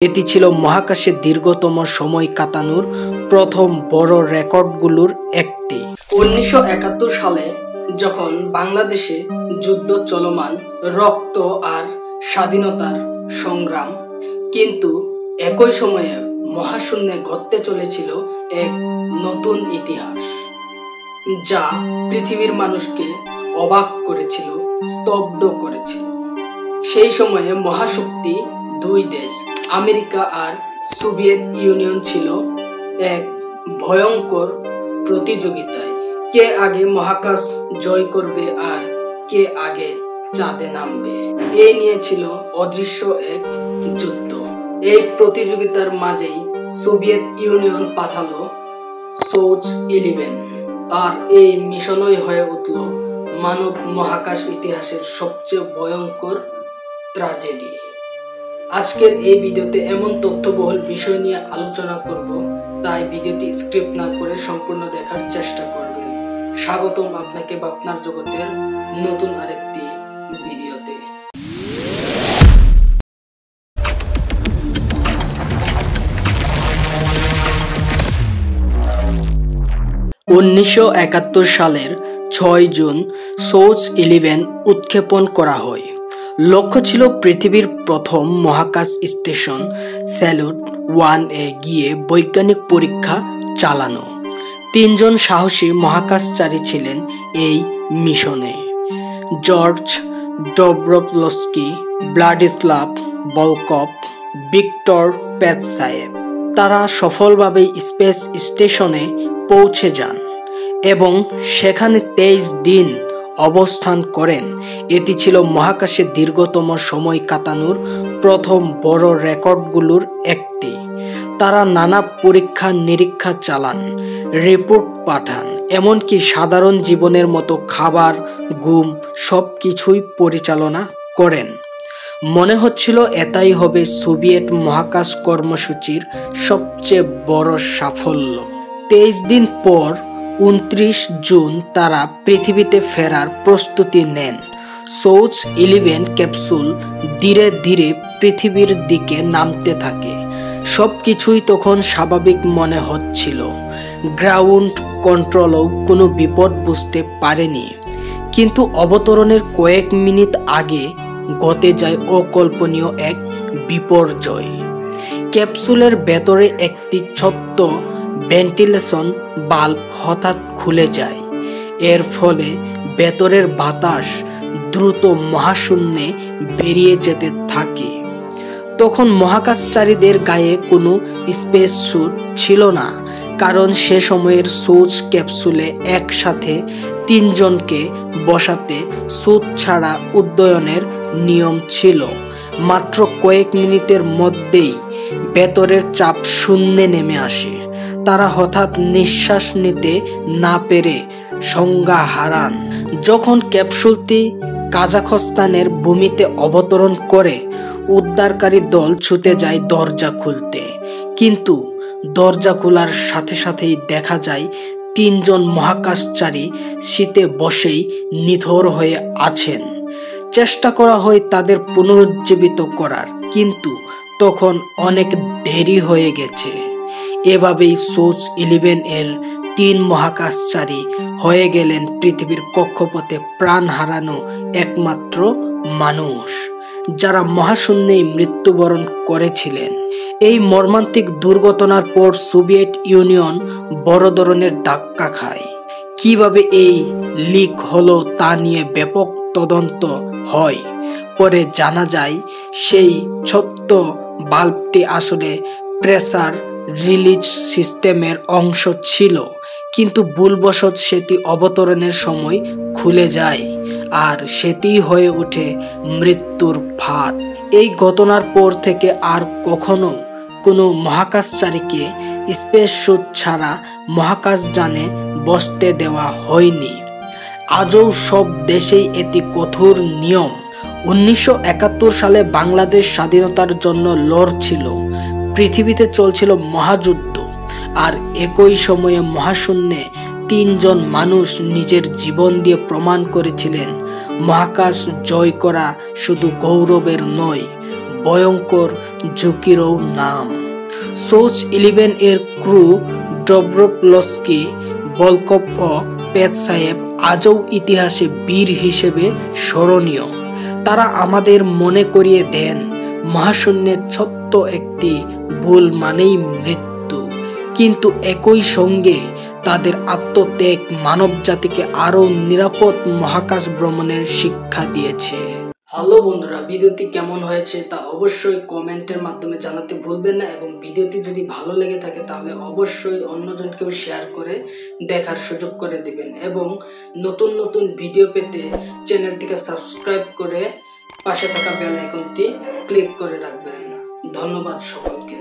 এটি ছিল মহাকাশে দীর্ঘতম সময় কাটানোর প্রথম বড় রেকর্ডগুলোর একটি। 1971 সালে যখন বাংলাদেশে যুদ্ধ চলমান, রক্ত আর স্বাধীনতার সংগ্রাম, কিন্তু একই সময়ে মহাশূন্যে ঘটতে চলেছিল এক নতুন ইতিহাস, যা পৃথিবীর মানুষকে অবাক করেছিল, স্তব্ধ করেছিল। সেই সময়ে মহাশক্তি দুই দেশ, আমেরিকা আর সোভিয়েত ইউনিয়ন, ছিল এক ভয়ঙ্কর প্রতিযোগিতায়। কে আগে মহাকাশ জয় করবে আর কে আগে চাঁদে নামবে, এ নিয়ে ছিল অদৃশ্য এক যুদ্ধ। এই প্রতিযোগিতার মাঝেই সোভিয়েত ইউনিয়ন পাঠালো সোয়ুজ 11, আর এই মিশনই হয়ে উঠল মানব মহাকাশ ইতিহাসের সবচেয়ে ভয়ঙ্কর ট্র্যাজেডি। আজকের এই ভিডিওতে এমন তথ্যবহুল বিষয় নিয়ে আলোচনা করব, তাই ভিডিওটি স্ক্রিপ্ট না করে সম্পূর্ণ দেখার চেষ্টা করবেন। স্বাগতম আপনাকে ভাবনার জগতের নতুন আরেকটি ভিডিওতে। (1971 সালের 6 জুন সোয়ুজ 11 উৎক্ষেপণ করা হয়। লক্ষ্য ছিল পৃথিবীর প্রথম মহাকাশ স্টেশন স্যালুট 1-এ গিয়ে বৈজ্ঞানিক পরীক্ষা চালানো। 3 জন সাহসী মহাকাশচারী ছিলেন এই মিশনে: জর্জ ডবরভস্কি, ব্লাডিস্লাভ ভলকভ, ভিক্টর পেটসায়েভ। তারা সফলভাবে স্পেস স্টেশনে পৌঁছে যান এবং সেখানে 23 দিন অবস্থান করেন। এটি ছিল মহাকাশে দীর্ঘতম সময় কাটানোর প্রথম বড় রেকর্ডগুলোর একটি। তারা নানা পরীক্ষা নিরীক্ষা চালান, রিপোর্ট পাঠান, এমনকি সাধারণ জীবনের মতো খাবার, ঘুম সবকিছুই পরিচালনা করেন। মনে হচ্ছিল এটাই হবে সোভিয়েত মহাকাশ কর্মসূচির সবচেয়ে বড় সাফল্য। 23 দিন পর 29 জুন তারা পৃথিবীতে ফেরার প্রস্তুতি নেন। সোয়ুজ 11 ক্যাপসুল ধীরে ধীরে পৃথিবীর দিকে নামতে থাকে। সবকিছুই তখন স্বাভাবিক মনে হচ্ছিল। গ্রাউন্ড কন্ট্রোলও কোনো বিপদ বুঝতে পারেনি। কিন্তু অবতরণের কয়েক মিনিট আগে ঘটে যায় অকল্পনীয় এক বিপর্যয়। ক্যাপসুলের ভেতরে একটি ছোট্ট ভেন্টিলেশন বাল্ব হঠাৎ খুলে যায়। এর ফলে ভেতরের বাতাস দ্রুত মহাশূন্যে বেরিয়ে যেতে থাকে। তখন মহাকাশচারীদের গায়ে কোনো স্পেস স্যুট ছিল না, কারণ সে সময়ের সোয়ুজ ক্যাপসুলে একসাথে 3 জনকে বসাতে স্যুট ছাড়া উড্ডয়নের নিয়ম ছিল। মাত্র কয়েক মিনিটের মধ্যেই ভেতরের চাপ শূন্যে নেমে আসে। তারা হঠাৎ নিঃশ্বাস নিতে না পেরে সংজ্ঞা হারান। যখন ক্যাপসুলটি কাজাখস্তানের ভূমিতে অবতরণ করে, উদ্ধারকারী দল ছুটে যায় দরজা খুলতে, কিন্তু দরজা খোলার সাথে সাথেই দেখা যায় 3 জন মহাকাশচারী শীতে বসেই নিথর হয়ে আছেন। চেষ্টা করা হয় তাদের পুনরুজ্জীবিত করার, কিন্তু তখন অনেক দেরি হয়ে গেছে। এভাবেই সোয়ুজ 11 এর 3 মহাকাশচারী হয়ে গেলেন পৃথিবীর কক্ষপথে প্রাণ হারানো একমাত্র মানুষ যারা মহাশূন্যেই মৃত্যুবরণ করেছিলেন। এই মর্মান্তিক দুর্ঘটনার পর সোভিয়েত ইউনিয়ন বড় ধরনের ধাক্কা খায়। কিভাবে এই লিক হলো তা নিয়ে ব্যাপক তদন্ত হয়। পরে জানা যায় সেই ছোট্ট বাল্বটি আসলে প্রেসার রিলিজ সিস্টেমের অংশ ছিল, কিন্তু ভুলবশত সেটি অবতরণের সময় খুলে যায়, আর সেটিই হয়ে ওঠে মৃত্যুর ফাঁদ। এই ঘটনার পর থেকে আর কখনো কোনো মহাকাশচারীকে স্পেস স্যুট ছাড়া মহাকাশযানে বসতে দেওয়া হয়নি। আজও সব দেশেই এটি কঠোর নিয়ম। 1971 সালে বাংলাদেশ স্বাধীনতার জন্য লড়ছিল। পৃথিবীতে চলছিল মহাযুদ্ধ, আর একই সময়ে মহাশূন্যে 3 জন মানুষ নিজের জীবন দিয়ে প্রমাণ করেছিলেন মহাকাশ জয় করা শুধু গৌরবের নয়, ভয়ঙ্কর ঝুঁকিরও নাম। সোচ 11 এর ক্রু ডব্রোভস্কি, ভলকভ ও পেতসায়েভ আজও ইতিহাসে বীর হিসেবে স্মরণীয়। তারা আমাদের মনে করিয়ে দেন, মহাশূন্যে ছোট্ট একটি ভুল মানেই মৃত্যু। কিন্তু একই সঙ্গে তাদের আত্মত্যাগ মানব জাতিকে আরো নিরাপদ মহাকাশ ভ্রমণের শিক্ষা দিয়েছে। হ্যালো বন্ধুরা, ভিডিওটি কেমন হয়েছে তা অবশ্যই কমেন্টের মাধ্যমে জানাতে ভুলবেন না, এবং ভিডিওটি যদি ভালো লেগে থাকে তাহলে অবশ্যই অন্যজনকেও শেয়ার করে দেখার সুযোগ করে দিবেন, এবং নতুন নতুন ভিডিও পেতে চ্যানেলটিকে সাবস্ক্রাইব করে পাশে থাকা বেল আইকনটি ক্লিক করে রাখবেন। ধন্যবাদ সকলকে।